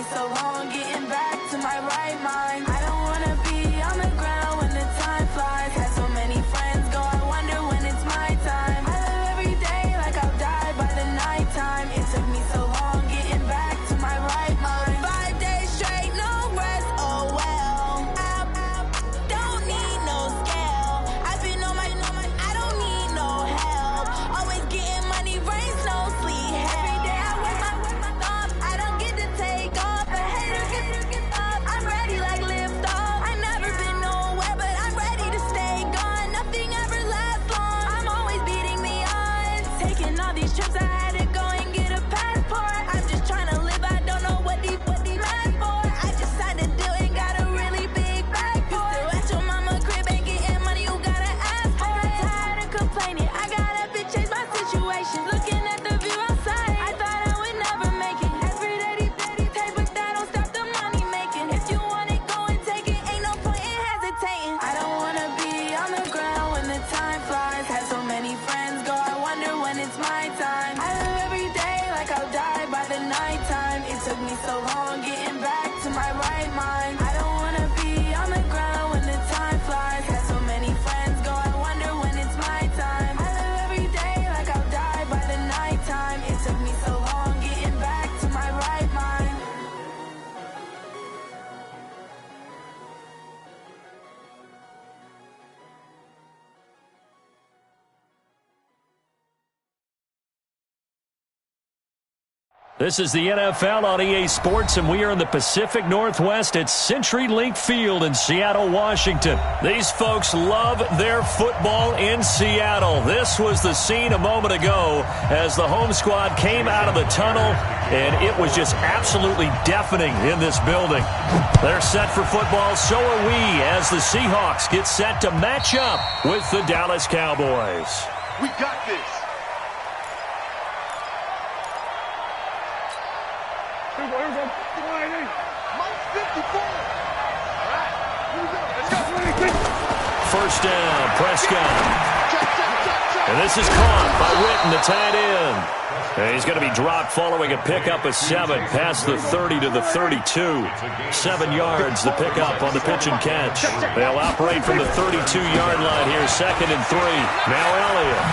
so long getting back to my right mind. I don't wanna be on the ground when the time flies. Had so many friends go, I wonder when it's my time. I live every day like I'll die by the nighttime. It took me so long getting back to my right mind. 5 days straight, no rest, oh well. I don't need no scale. I've been on my, I don't need no help. Always getting money, rains, no sleep. Every day I work my thumb. I don't get to take off. A hater get up. I'm ready like lift off. I never been nowhere, but I'm ready to stay gone. Nothing ever lasts long. I'm always beating the odds. Taking all these trips, I had to go and get a passport. I'm just trying to live. I don't know what these mad for. I just signed a deal and got a really big bag for it. Still at your mama crib and getting money, you gotta ask for it. Tired of complaining. I gotta change my situation. Looking at the view outside, I thought I would never make it. Every day they pay, but that don't stop the money making. If you want it, go and take it. Ain't no point in hesitating. I don't wanna be on the ground when the time flies. Had so many friends go, I wonder when it's my time. I live every day like I'll die by the nighttime. It took me so long getting back to my right mind. I don't wanna be on the ground when the time flies. Had so many friends go, I wonder when it's my time. I live every day like I'll die by the nighttime. It took me so long getting back to my right mind. This is the NFL on EA Sports, and we are in the Pacific Northwest at CenturyLink Field in Seattle, Washington. These folks love their football in Seattle. This was the scene a moment ago as the home squad came out of the tunnel, and it was just absolutely deafening in this building. They're set for football, so are we, as the Seahawks get set to match up with the Dallas Cowboys. We got this. First down, Prescott. And this is caught by Witten, the tight end. And he's going to be dropped following a pickup of 7 past the 30 to the 32. 7 yards, the pickup on the pitch and catch. They'll operate from the 32-yard line here, 2nd and 3. Now Elliott.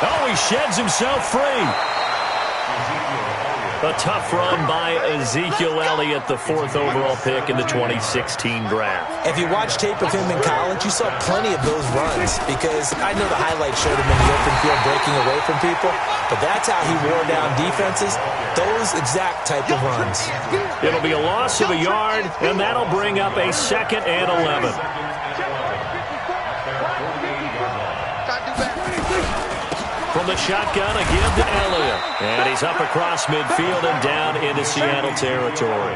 Oh, he sheds himself free. A tough run by Ezekiel Elliott, the 4th overall pick in the 2016 draft. If you watch tape of him in college, you saw plenty of those runs because I know the highlights showed him in the open field breaking away from people, but that's how he wore down defenses, those exact type of runs. It'll be a loss of a yard, and that'll bring up a 2nd and 11. From the shotgun, a give to Elliott. And he's up across midfield and down into Seattle territory.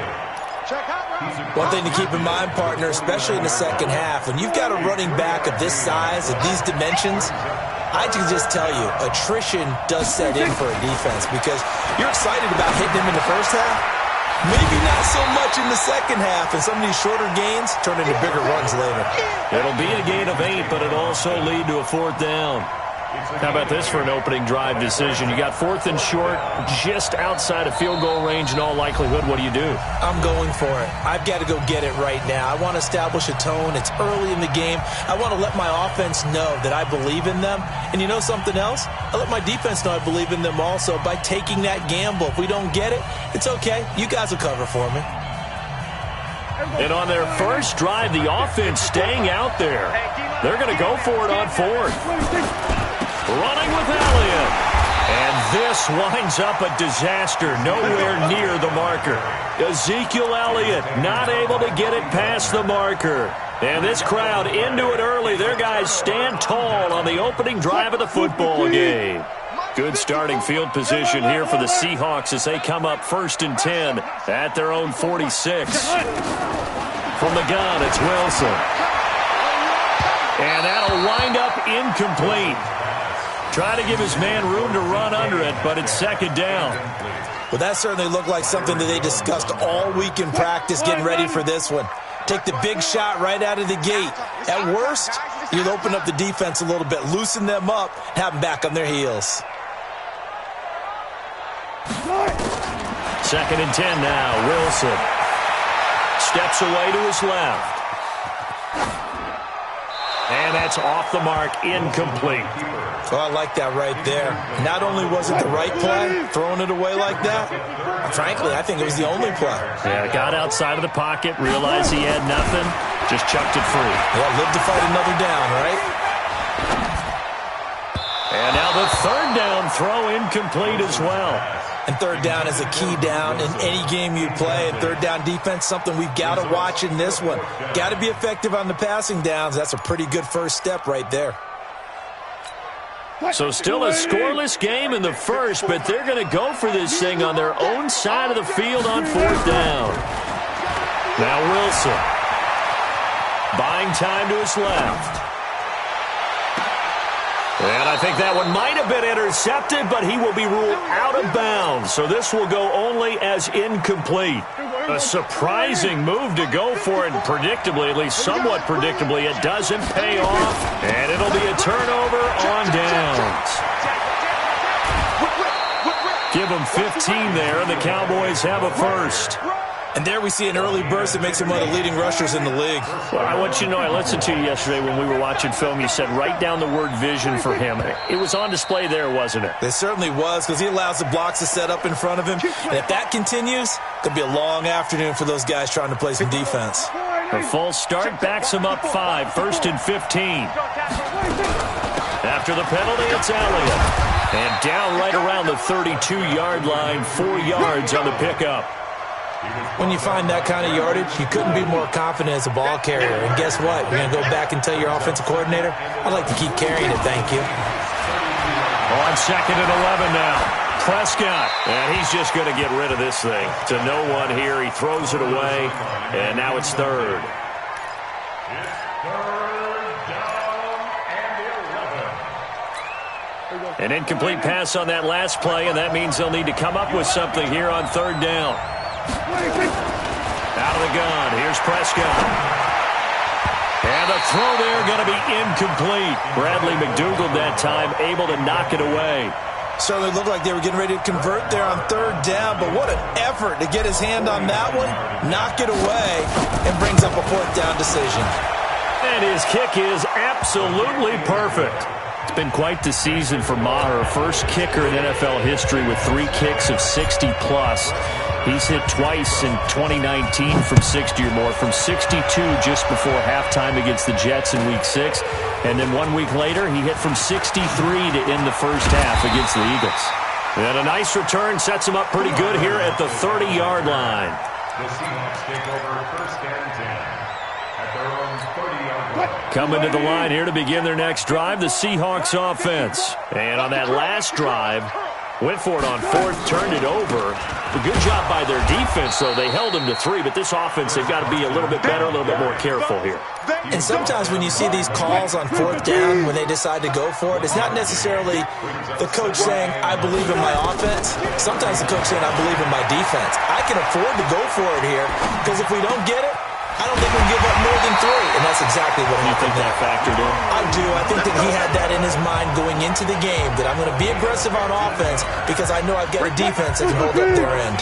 One thing to keep in mind, partner, especially in the second half, when you've got a running back of this size, of these dimensions, I can just tell you, attrition does set in for a defense because you're excited about hitting him in the first half. Maybe not so much in the second half, and some of these shorter gains turn into bigger runs later. It'll be a gain of 8, but it'll also lead to a 4th down. How about this for an opening drive decision? You got 4th and short, just outside of field goal range in all likelihood. What do you do? I'm going for it. I've got to go get it right now. I want to establish a tone. It's early in the game. I want to let my offense know that I believe in them. And you know something else? I let my defense know I believe in them also by taking that gamble. If we don't get it, it's okay. You guys will cover for me. And on their first drive, the offense staying out there. They're going to go for it on 4th. Running with Elliott. And this winds up a disaster, nowhere near the marker. Ezekiel Elliott not able to get it past the marker. And this crowd into it early. Their guys stand tall on the opening drive of the football game. Good starting field position here for the Seahawks as they come up 1st and 10 at their own 46. From the gun, it's Wilson. And that'll wind up incomplete. Trying to give his man room to run under it, but it's 2nd down. Well, that certainly looked like something that they discussed all week in practice getting ready for this one. Take the big shot right out of the gate. At worst, you'll open up the defense a little bit, loosen them up, have them back on their heels. 2nd and 10 now. Wilson steps away to his left. And that's off the mark, incomplete. Well, I like that right there. Not only was it the right play, throwing it away like that, frankly, I think it was the only play. Yeah, got outside of the pocket, realized he had nothing, just chucked it free. Yeah, live to fight another down, right? And now the 3rd down throw incomplete as well. And 3rd down is a key down in any game you play. And 3rd down defense, something we've got to watch in this one. Got to be effective on the passing downs. That's a pretty good first step right there. So still a scoreless game in the first, but they're going to go for this thing on their own side of the field on 4th down. Now Wilson. Buying time to his left. And I think that one might have been intercepted, but he will be ruled out of bounds. So this will go only as incomplete. A surprising move to go for it, and predictably, at least somewhat predictably, it doesn't pay off. And it'll be a turnover on downs. Give them 15 there, and the Cowboys have a first. And there we see an early burst that makes him one of the leading rushers in the league. Well, I want you to know, I listened to you yesterday when we were watching film. You said write down the word vision for him. It was on display there, wasn't it? It certainly was, because he allows the blocks to set up in front of him. And if that continues, it could be a long afternoon for those guys trying to play some defense. A full start backs him up 5, 1st and 15. After the penalty, it's Elliott. And down right around the 32-yard line, 4 yards on the pickup. When you find that kind of yardage, you couldn't be more confident as a ball carrier. And guess what? You're going to go back and tell your offensive coordinator, I'd like to keep carrying it, thank you. On 2nd and 11 now. Prescott. And he's just going to get rid of this thing. To no one here. He throws it away. And now it's 3rd. An incomplete pass on that last play, and that means they'll need to come up with something here on 3rd down. Out of the gun. Here's Prescott. And the throw there going to be incomplete. Bradley McDougald that time able to knock it away. Certainly looked like they were getting ready to convert there on 3rd down, but what an effort to get his hand on that one, knock it away, and brings up a 4th down decision. And his kick is absolutely perfect. It's been quite the season for Maher, first kicker in NFL history with 3 kicks of 60-plus. He's hit twice in 2019 from 60 or more, from 62 just before halftime against the Jets in Week 6. And then 1 week later, he hit from 63 to end the first half against the Eagles. And a nice return sets him up pretty good here at the 30-yard line. The Seahawks take over 1st and 10 at their own 30-yard line. Coming to the line here to begin their next drive, the Seahawks offense. And on that last drive, went for it on 4th, turned it over. A good job by their defense, though. They held them to 3, but this offense, they've got to be a little bit better, a little bit more careful here. And sometimes when you see these calls on 4th down, when they decide to go for it, it's not necessarily the coach saying, I believe in my offense. Sometimes the coach saying, I believe in my defense. I can afford to go for it here, because if we don't get it, I don't think we'll give up more than 3, and that's exactly what You think that factored in? I do. I think that he had that in his mind going into the game, that I'm going to be aggressive on offense because I know I've got a defense that can hold up their end.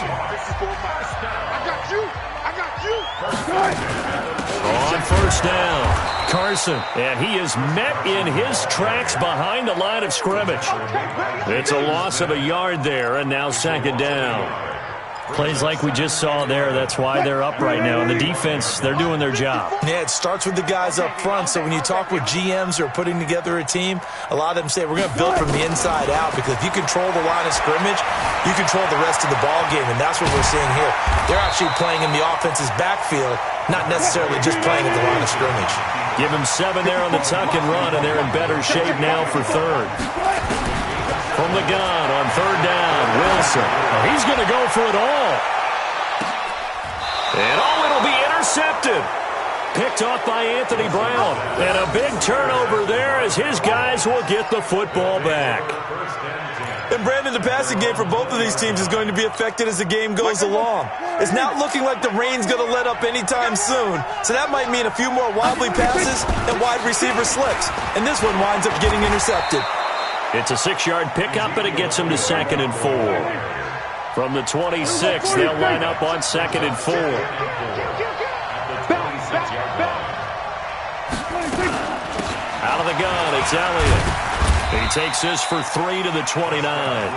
On 1st down, Carson, and he is met in his tracks behind the line of scrimmage. It's a loss of a yard there, and now 2nd down. Plays like we just saw there. That's why they're up right now. And the defense, they're doing their job. Yeah, it starts with the guys up front. So when you talk with GMs who are putting together a team, a lot of them say, we're going to build from the inside out, because if you control the line of scrimmage, you control the rest of the ball game. And that's what we're seeing here. They're actually playing in the offense's backfield, not necessarily just playing at the line of scrimmage. Give them 7 there on the tuck and run, and they're in better shape now for 3rd. From the gun on 3rd down, Wilson. He's going to go for it all. And it'll be intercepted. Picked off by Anthony Brown. And a big turnover there as his guys will get the football back. And Brandon, the passing game for both of these teams is going to be affected as the game goes along. It's not looking like the rain's going to let up anytime soon. So that might mean a few more wobbly passes and wide receiver slips. And this one winds up getting intercepted. It's a 6-yard pickup, and it gets him to 2nd and 4. From the 26, they'll line up on 2nd and 4. Out of the gun, it's Elliott. He takes this for 3 to the 29.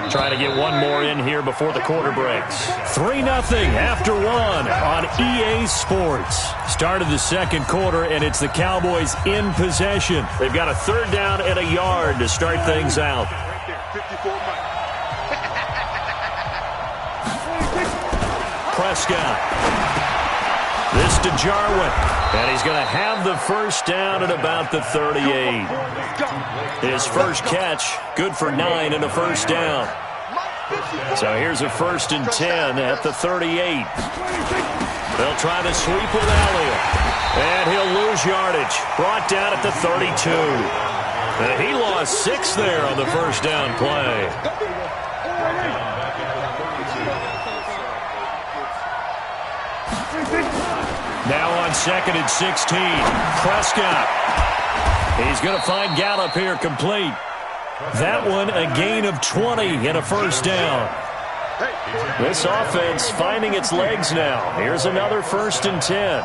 Trying to get one more in here before the quarter breaks. 3-0 after one on EA Sports. Start of the second quarter, and it's the Cowboys in possession. They've got a 3rd down and a yard to start things out. Prescott. This to Jarwin. And he's going to have the first down at about the 38. His first catch, good for 9 and a first down. So here's a 1st and 10 at the 38. They'll try to sweep with Elliott. And he'll lose yardage. Brought down at the 32. And he lost 6 there on the first down play. Now on 2nd and 16, Prescott. He's going to find Gallup here complete. That one a gain of 20 and a first down. This offense finding its legs now. Here's another 1st and 10.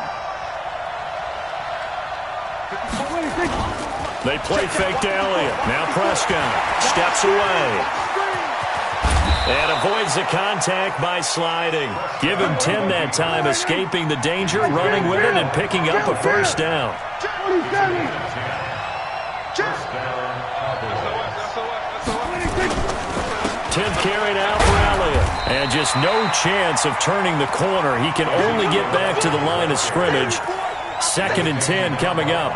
They play fake to Elliott. Now Prescott steps away. And avoids the contact by sliding. Give him 10 that time, escaping the danger, running with it, and picking up a first down. 10th carry now for Elliott. And just no chance of turning the corner. He can only get back to the line of scrimmage. 2nd and 10 coming up.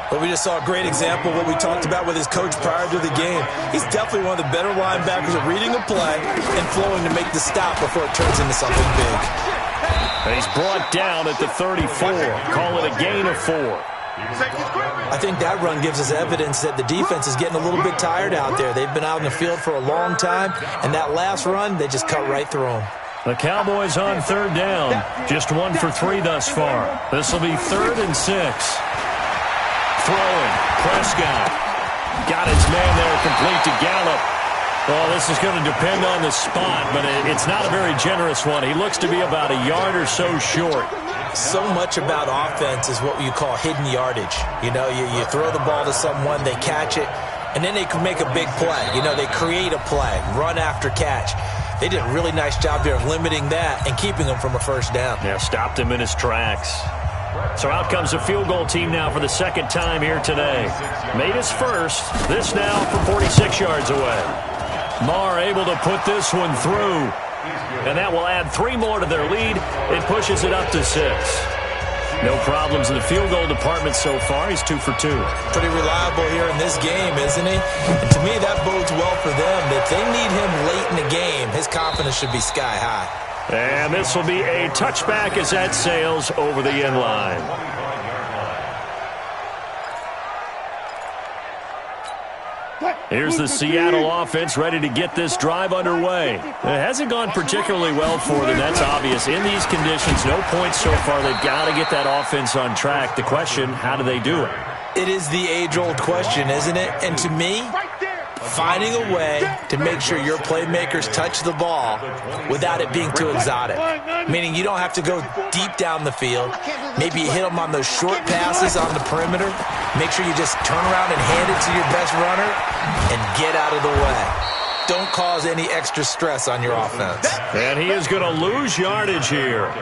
But we just saw a great example of what we talked about with his coach prior to the game. He's definitely one of the better linebackers at reading a play and flowing to make the stop before it turns into something big. And he's brought down at the 34. Call it a gain of 4. I think that run gives us evidence that the defense is getting a little bit tired out there. They've been out in the field for a long time, and that last run, they just cut right through them. The Cowboys on 3rd down. Just 1 for 3 thus far. This will be 3rd and 6. Throwing. Prescott. Got his man there complete to Gallup. Well, this is going to depend on the spot, but it's not a very generous one. He looks to be about a yard or so short. So much about offense is what you call hidden yardage. You know, you throw the ball to someone, they catch it, and then they can make a big play. You know, they create a play, run after catch. They did a really nice job there of limiting that and keeping him from a first down. Yeah, stopped him in his tracks. So out comes the field goal team now for the 2nd time here today. Made his first. This now from 46 yards away. Marr able to put this one through. And that will add 3 more to their lead. It pushes it up to 6. No problems in the field goal department so far. He's 2 for 2. Pretty reliable here in this game, isn't he? And to me, that bodes well for them. If they need him late in the game, his confidence should be sky high. And this will be a touchback as that sails over the end line. Here's the Seattle offense ready to get this drive underway. It hasn't gone particularly well for them, that's obvious. In these conditions, no points so far. They've got to get that offense on track. The question, how do they do it? It is the age-old question, isn't it? And to me, finding a way to make sure your playmakers touch the ball without it being too exotic. Meaning you don't have to go deep down the field. Maybe you hit them on those short passes on the perimeter. Make sure you just turn around and hand it to your best runner and get out of the way. Don't cause any extra stress on your offense. And he is going to lose yardage here.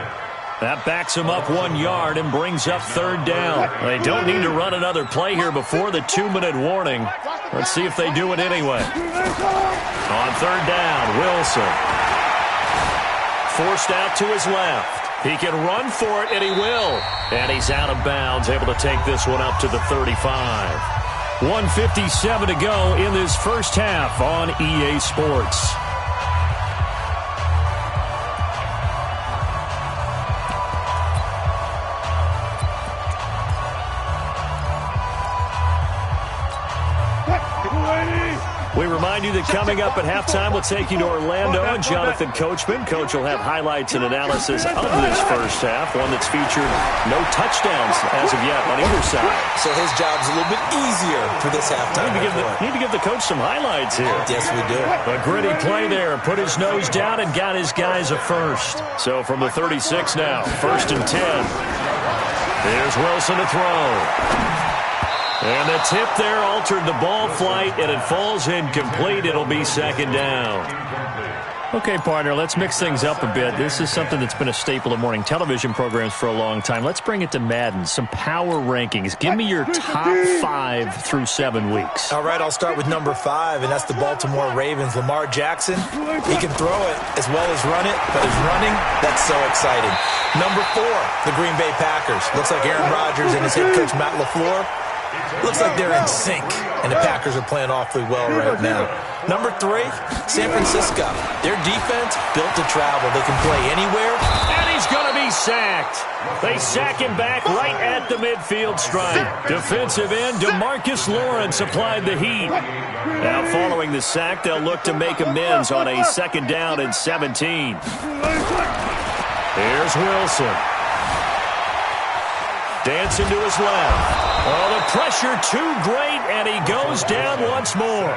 That backs him up 1 yard and brings up 3rd down. They don't need to run another play here before the 2-minute warning. Let's see if they do it anyway. On 3rd down, Wilson. Forced out to his left. He can run for it, and he will. And he's out of bounds, able to take this one up to the 35. 1:57 to go in this first half on EA Sports. We remind you that coming up at halftime, we'll take you to Orlando and Jonathan Coachman. Coach will have highlights and analysis of this first half, one that's featured no touchdowns as of yet on either side. So his job's a little bit easier for this halftime. Need to give the coach some highlights here. Yes, we do. A gritty play there. Put his nose down and got his guys a first. So from the 36 now, 1st and 10. Here's Wilson to throw. And the tip there altered the ball flight, and it falls incomplete. It'll be 2nd down. Okay, partner, let's mix things up a bit. This is something that's been a staple of morning television programs for a long time. Let's bring it to Madden, some power rankings. Give me your top 5 through 7 weeks. All right, I'll start with number 5, and that's the Baltimore Ravens. Lamar Jackson, he can throw it as well as run it, but his running, that's so exciting. Number 4, the Green Bay Packers. Looks like Aaron Rodgers and his head coach Matt LaFleur. Looks like they're in sync, and the Packers are playing awfully well right now. Number 3, San Francisco. Their defense built to travel. They can play anywhere. And he's going to be sacked. They sack him back right at the midfield stripe. Defensive end DeMarcus Lawrence applied the heat. Now following the sack, they'll look to make amends on a 2nd down and 17. Here's Wilson. Dancing to his left. Oh, the pressure too great, and he goes down once more.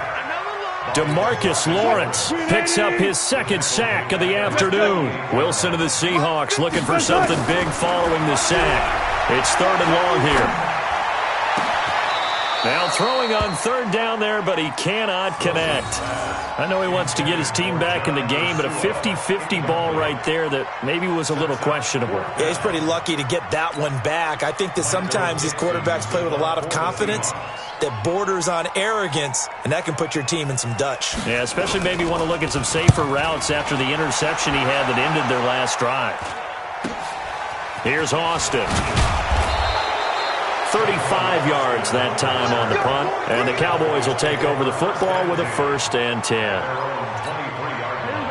DeMarcus Lawrence picks up his 2nd sack of the afternoon. Wilson of the Seahawks looking for something big following the sack. It's 3rd and long here. Now throwing on 3rd down there, but he cannot connect. I know he wants to get his team back in the game, but a 50-50 ball right there that maybe was a little questionable. Yeah, he's pretty lucky to get that one back. I think that sometimes these quarterbacks play with a lot of confidence that borders on arrogance, and that can put your team in some Dutch. Yeah, especially maybe want to look at some safer routes after the interception he had that ended their last drive. Here's Austin. 35 yards that time on the punt, and the Cowboys will take over the football with a 1st and 10.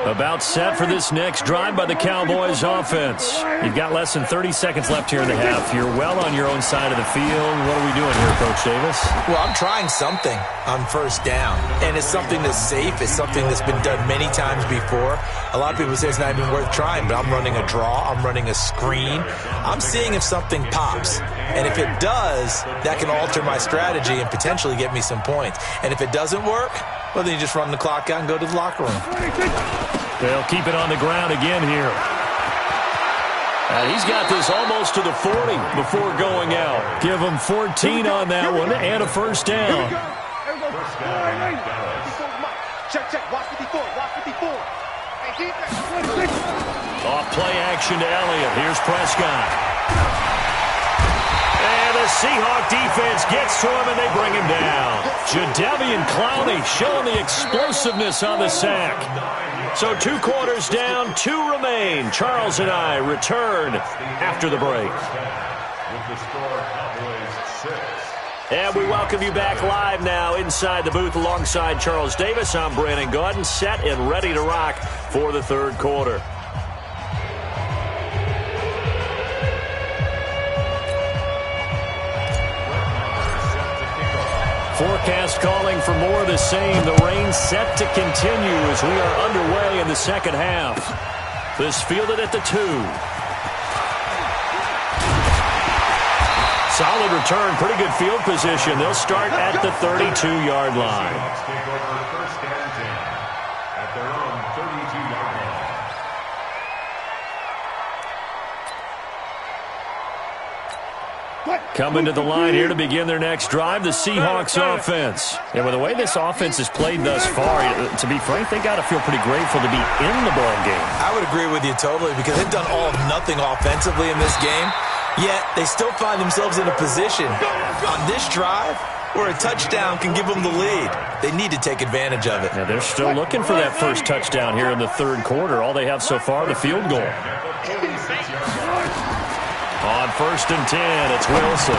About set for this next drive by the Cowboys offense. You've got less than 30 seconds left here in the half. You're well on your own side of the field. What are we doing here, Coach Davis? Well, I'm trying something on 1st down, and it's something that's safe. It's something that's been done many times before. A lot of people say it's not even worth trying, but I'm running a draw. I'm running a screen. I'm seeing if something pops, and if it does, that can alter my strategy and potentially get me some points. And if it doesn't work, well, then you just run the clock out and go to the locker room. They'll keep it on the ground again here. And he's got this almost to the 40 before going out. Give him 14 on that one and a 1st down. Check. Watch 54. Off play action to Elliott. Here's Prescott. And the Seahawk defense gets to him, and they bring him down. Jadeveon Clowney showing the explosiveness on the sack. So 2 quarters down, 2 remain. Charles and I return after the break. With the score, Cowboys 6. And we welcome you back live now inside the booth alongside Charles Davis. I'm Brandon Gaudin, set and ready to rock for the 3rd quarter. Forecast calling for more of the same. The rain set to continue as we are underway in the 2nd half. This fielded at the 2. Solid return, pretty good field position. They'll start at the 32-yard line. Take over 1st and 10 at their own 32-yard line. Coming to the line here to begin their next drive, the Seahawks offense. And with the way this offense has played thus far, to be frank, they got to feel pretty grateful to be in the ball game. I would agree with you totally because they've done all of nothing offensively in this game, yet they still find themselves in a position on this drive where a touchdown can give them the lead. They need to take advantage of it. Now they're still looking for that first touchdown here in the 3rd quarter. All they have so far, the field goal. On 1st and 10, it's Wilson.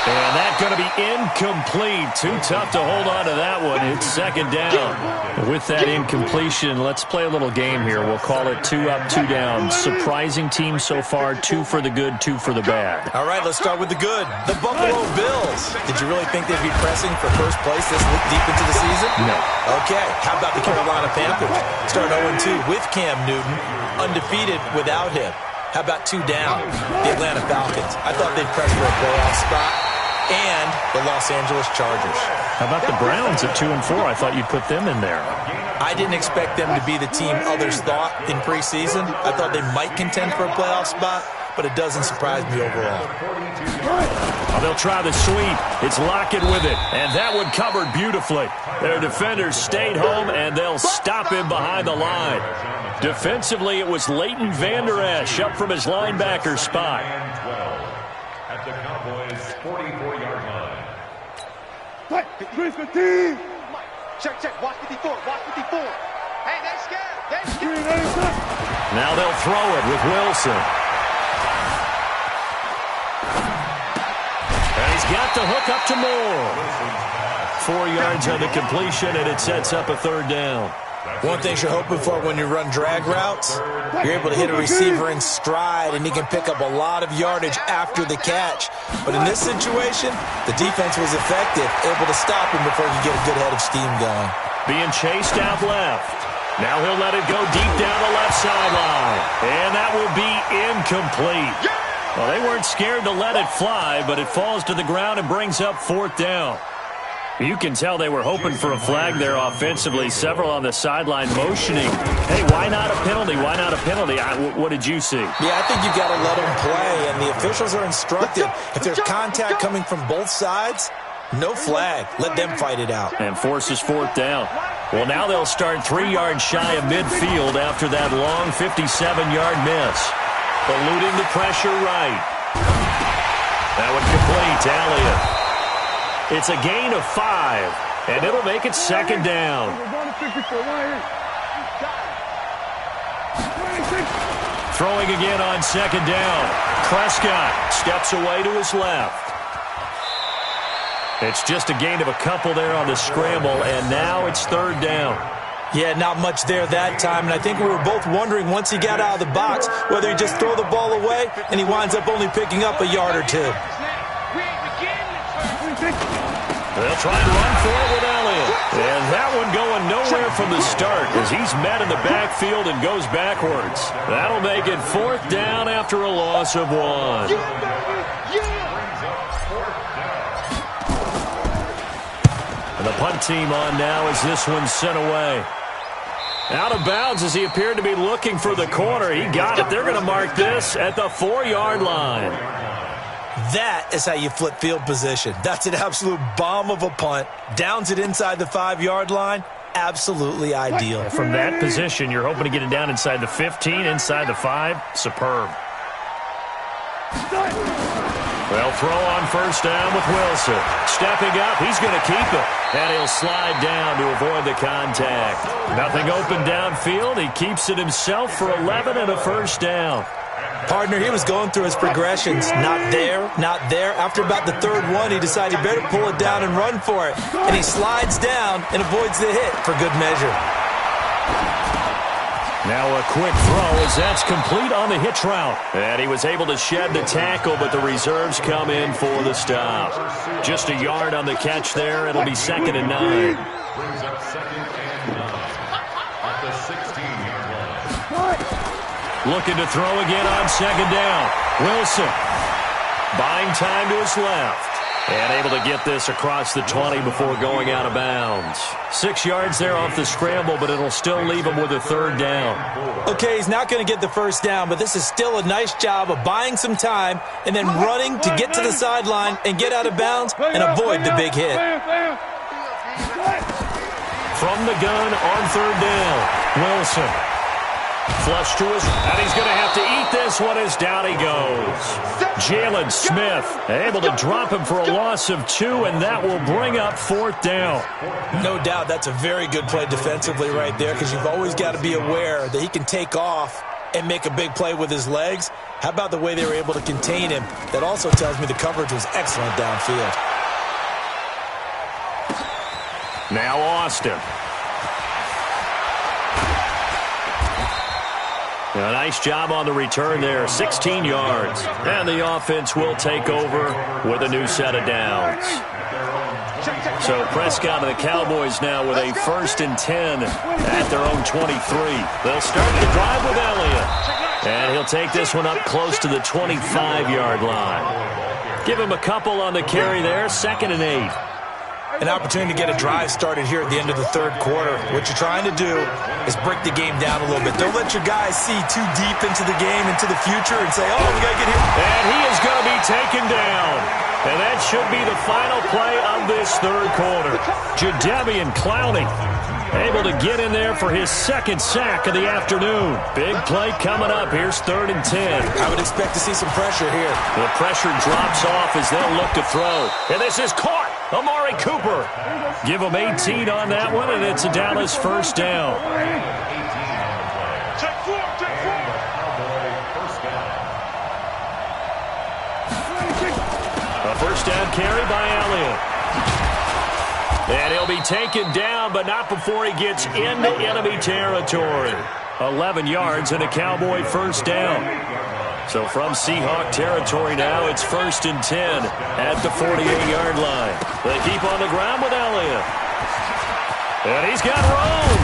And that's going to be incomplete. Too tough to hold on to that one. It's second down. With that incompletion, let's play a little game here. We'll call it 2 up, 2 down. Surprising team so far, 2 for the good, 2 for the bad. All right, let's start with the good. The Buffalo Bills. Did you really think they'd be pressing for first place this deep into the season? No. Okay, how about the Carolina Panthers? Start 0-2 with Cam Newton, undefeated without him. How about 2 down? The Atlanta Falcons. I thought they'd press for a playoff spot. And the Los Angeles Chargers. How about the Browns at 2 and 4? I thought you'd put them in there. I didn't expect them to be the team others thought in preseason. I thought they might contend for a playoff spot, but it doesn't surprise me overall. Well, they'll try the sweep. It's Lockett with it, and that one covered beautifully. Their defenders stayed home, and they'll stop him behind the line. Defensively, it was Leighton Vander Esch up from his linebacker spot. At the Cowboys' 44-yard line. Check. Watch 54. Hey, they're scared. Now they'll throw it with Wilson. And he's got the hook up to Moore. 4 yards on the completion, and it sets up a third down. One thing you're hoping for when you run drag routes, you're able to hit a receiver in stride, and he can pick up a lot of yardage after the catch. But in this situation, the defense was effective, able to stop him before he could get a good head of steam going. Being chased out left. Now he'll let it go deep down the left sideline. And that will be incomplete. Well, they weren't scared to let it fly, but it falls to the ground and brings up 4th down. You can tell they were hoping for a flag there offensively. Several on the sideline motioning. Hey, why not a penalty? Why not a penalty? What did you see? Yeah, I think you've got to let them play, and the officials are instructed. If there's contact coming from both sides, no flag. Let them fight it out. And forces 4th down. Well, now they'll start 3 yards shy of midfield after that long 57-yard miss. Eluding the pressure right. That one complete to Elliott. It's a gain of 5, and it'll make it second down. Throwing again on second down. Prescott steps away to his left. It's just a gain of a couple there on the scramble, and now it's 3rd down. Yeah, not much there that time, and I think we were both wondering once he got out of the box whether he just throw the ball away, and he winds up only picking up a yard or 2. They'll try and run for it with Elliott. And that one going nowhere from the start as he's met in the backfield and goes backwards. That'll make it 4th down after a loss of 1. And the punt team on now as this one's sent away. Out of bounds as he appeared to be looking for the corner. He got it. They're going to mark this at the 4-yard line. That is how you flip field position. That's an absolute bomb of a punt. Downs it inside the 5-yard line. Absolutely ideal. From that position, you're hoping to get it down inside the 15, inside the 5. Superb. They'll throw on 1st down with Wilson. Stepping up, he's going to keep it. And he'll slide down to avoid the contact. Nothing open downfield. He keeps it himself for 11 and a 1st down. Partner, he was going through his progressions. Not there, not there. After about the 3rd one, he decided he better pull it down and run for it. And he slides down and avoids the hit for good measure. Now a quick throw as that's complete on the hitch route. And he was able to shed the tackle, but the reserves come in for the stop. Just a yard on the catch there. It'll be 2nd and 9. Brings up 2nd and 9 at the 16-yard line. Looking to throw again on 2nd down. Wilson buying time to his left. And able to get this across the 20 before going out of bounds. 6 yards there off the scramble, but it'll still leave him with a 3rd down. Okay, he's not going to get the 1st down, but this is still a nice job of buying some time and then running to get to the sideline and get out of bounds and avoid the big hit. From the gun on 3rd down, Wilson. Flush to his, and he's going to have to eat this one as down he goes. Jalen Smith able to drop him for a loss of 2, and that will bring up 4th down. No doubt that's a very good play defensively right there because you've always got to be aware that he can take off and make a big play with his legs. How about the way they were able to contain him? That also tells me the coverage was excellent downfield. Now Austin. A nice job on the return there, 16 yards. And the offense will take over with a new set of downs. So Prescott and the Cowboys now with a 1st and 10 at their own 23. They'll start the drive with Elliott. And he'll take this one up close to the 25-yard line. Give him a couple on the carry there, 2nd and 8. An opportunity to get a drive started here at the end of the 3rd quarter. What you're trying to do is break the game down a little bit. Don't let your guys see too deep into the game, into the future, and say, oh, we got to get here. And he is going to be taken down. And that should be the final play of this 3rd quarter. Jadeveon Clowney able to get in there for his 2nd sack of the afternoon. Big play coming up. Here's 3rd and 10. I would expect to see some pressure here. The pressure drops off as they'll look to throw. And this is caught. Amari Cooper. Give him 18 on that one, and it's a Dallas 1st down. A 1st down carry by Elliott. And he'll be taken down, but not before he gets into enemy territory. 11 yards and a Cowboy 1st down. So from Seahawk territory now, it's 1st and 10 at the 48-yard line. They keep on the ground with Elliott. And he's got room.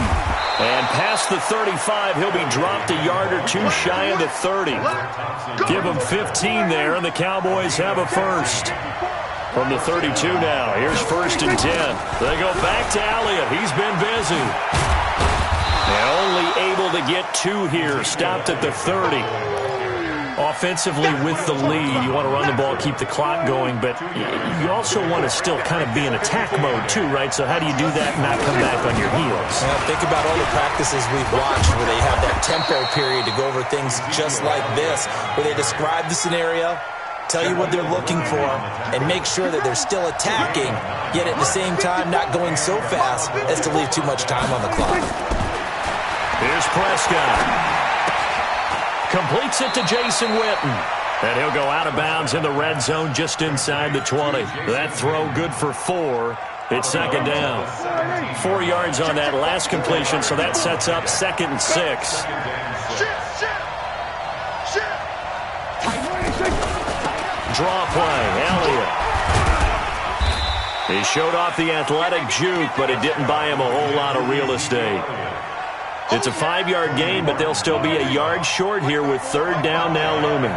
And past the 35, he'll be dropped a yard or two shy of the 30. Give him 15 there, and the Cowboys have a 1st. From the 32 now, here's 1st and 10. They go back to Elliott. He's been busy. And only able to get 2 here, stopped at the 30. Offensively with the lead, you want to run the ball, keep the clock going, but you also want to still kind of be in attack mode too, right? So how do you do that and not come back on your heels? Well, think about all the practices we've watched where they have that tempo period to go over things just like this, where they describe the scenario, tell you what they're looking for, and make sure that they're still attacking, yet at the same time not going so fast as to leave too much time on the clock. Here's Prescott. Completes it to Jason Witten. And he'll go out of bounds in the red zone just inside the 20. That throw good for 4. It's 2nd down. 4 yards on that last completion, so that sets up 2nd and 6. Draw play, Elliott. He showed off the athletic juke, but it didn't buy him a whole lot of real estate. It's a 5-yard gain, but they'll still be a yard short here with 3rd down now looming.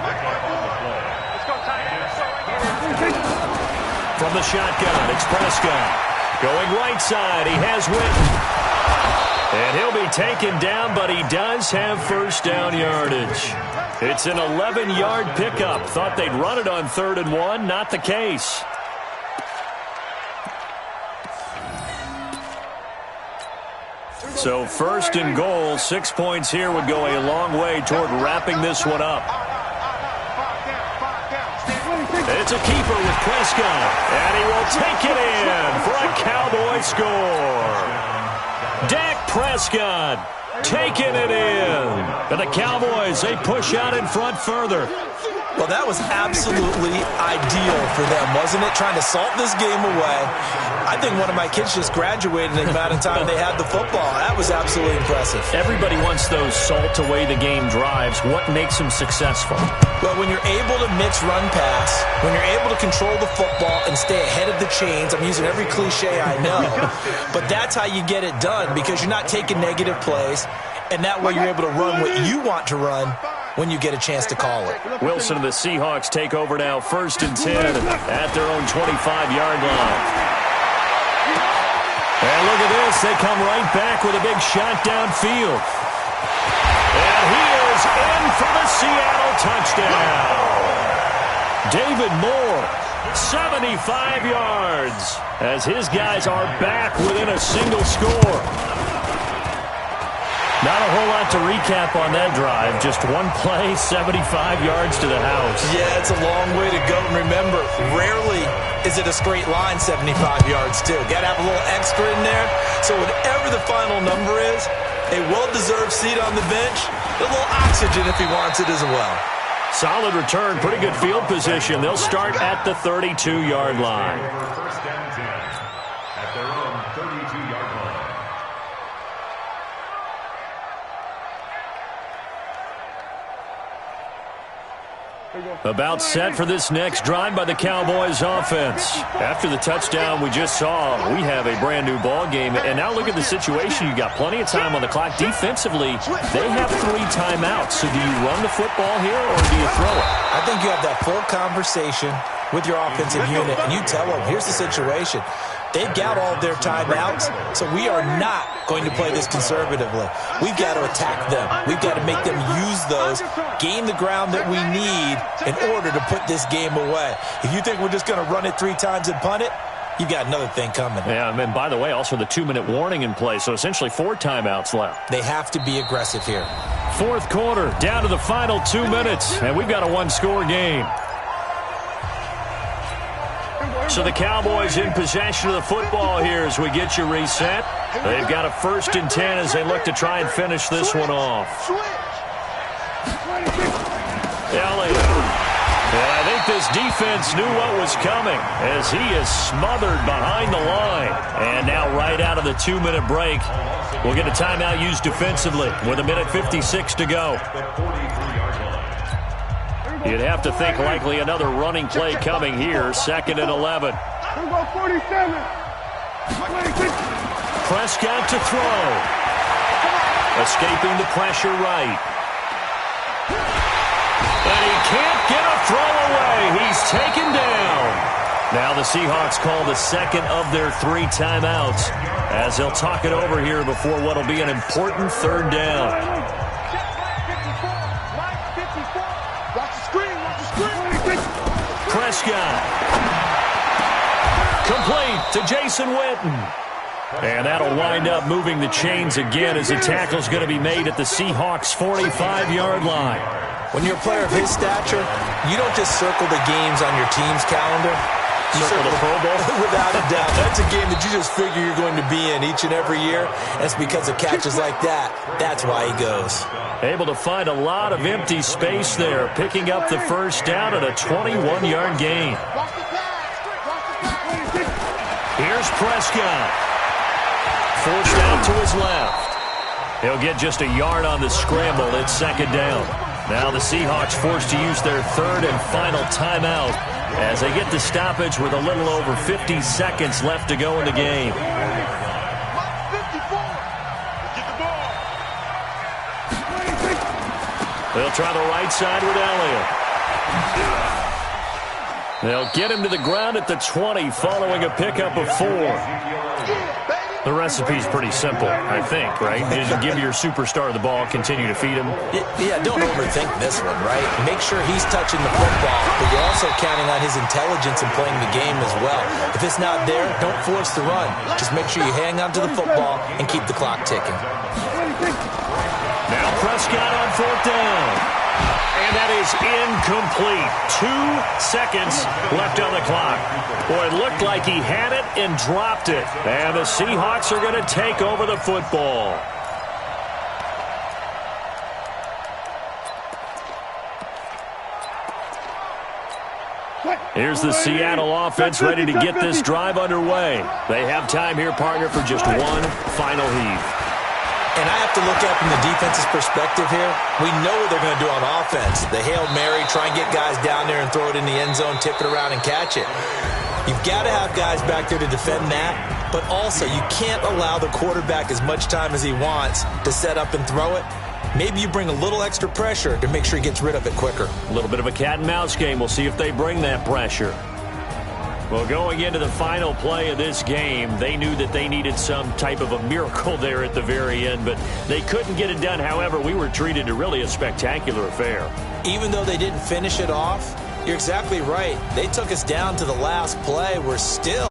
From the shotgun, it's Prescott. Going right side, he has Witten. And he'll be taken down, but he does have 1st down yardage. It's an 11-yard pickup. Thought they'd run it on 3rd and 1. Not the case. So 1st and goal, 6 points here would go a long way toward wrapping this one up. It's a keeper with Prescott, and he will take it in for a Cowboy score. Dak Prescott taking it in. And the Cowboys, they push out in front further. Well, that was absolutely ideal for them, wasn't it? Trying to salt this game away. I think one of my kids just graduated in the amount of time they had the football. That was absolutely impressive. Everybody wants those salt-away-the-game drives. What makes them successful? Well, when you're able to mix run-pass, when you're able to control the football and stay ahead of the chains, I'm using every cliche I know, but that's how you get it done because you're not taking negative plays, and that way you're able to run what you want to run when you get a chance to call it. Wilson and the Seahawks take over now 1st and 10 at their own 25-yard line. And look at this. They come right back with a big shot downfield. And he is in for the Seattle touchdown. David Moore, 75 yards, as his guys are back within a single score. Not a whole lot to recap on that drive. Just one play, 75 yards to the house. Yeah, it's a long way to go. And remember, rarely is it a straight line 75 yards, too. Got to have a little extra in there. So whatever the final number is, a well-deserved seat on the bench, A little oxygen if he wants it as well. Solid return, pretty good field position. They'll start at the 32-yard line. First and 10 at their own 32-yard line. About set for this next drive by the Cowboys offense. After the touchdown we just saw, we have a brand new ball game. And now look at the situation. You got plenty of time on the clock. Defensively, they have 3 timeouts. So do you run the football here or do you throw it? I think you have that full conversation with your offensive unit, and you tell them, here's the situation. They've got all of their timeouts, so we are not going to play this conservatively. We've got to attack them. We've got to make them use those, gain the ground that we need in order to put this game away. If you think we're just going to run it 3 times and punt it, you've got another thing coming. Yeah, and by the way, also the 2-minute warning in play, so essentially 4 timeouts left. They have to be aggressive here. Fourth quarter, down to the final 2 minutes, and we've got a 1-score game. So the Cowboys in possession of the football here as we get you reset. They've got a 1st and 10 as they look to try and finish this one off. Elliott. And I think this defense knew what was coming as he is smothered behind the line. And now right out of the 2-minute break, we'll get a timeout used defensively with 1:56 to go. You'd have to think likely another running play coming here. 2nd and 11. Prescott to throw. Escaping the pressure right. And he can't get a throw away. He's taken down. Now the Seahawks call the 2nd of their 3 timeouts as they'll talk it over here before what will be an important 3rd down. Prescott. Complete to Jason Witten. And that'll wind up moving the chains again as the tackle's going to be made at the Seahawks' 45-yard line. When you're a player of his stature, you don't just circle the games on your team's calendar. You circle the Pro Bowl? Without a doubt. That's a game that you just figure you're going to be in each and every year. And it's because of catches like that. That's why he goes. Able to find a lot of empty space there, picking up the 1st down at a 21-yard gain. Here's Prescott. Forced out to his left. He'll get just a yard on the scramble. It's 2nd down. Now the Seahawks forced to use their 3rd and final timeout as they get the stoppage with a little over 50 seconds left to go in the game. They'll try the right side with Elliott. They'll get him to the ground at the 20 following a pickup of 4. The recipe's pretty simple, I think, right? Just give your superstar the ball, continue to feed him. Yeah, don't overthink this one, right? Make sure he's touching the football, but you're also counting on his intelligence in playing the game as well. If it's not there, don't force the run. Just make sure you hang on to the football and keep the clock ticking. Now Prescott on 4th down. And that is incomplete. 2 seconds left on the clock. Boy, it looked like he had it and dropped it. And the Seahawks are going to take over the football. Here's the Seattle offense ready to get this drive underway. They have time here, partner, for just one final heave. And I have to look at from the defense's perspective here. We know what they're going to do on offense. The Hail Mary, try and get guys down there and throw it in the end zone, tip it around and catch it. You've got to have guys back there to defend that, but also you can't allow the quarterback as much time as he wants to set up and throw it. Maybe you bring a little extra pressure to make sure he gets rid of it quicker. A little bit of a cat and mouse game. We'll see if they bring that pressure. Well, going into the final play of this game, they knew that they needed some type of a miracle there at the very end, but they couldn't get it done. However, we were treated to really a spectacular affair. Even though they didn't finish it off, you're exactly right. They took us down to the last play. We're still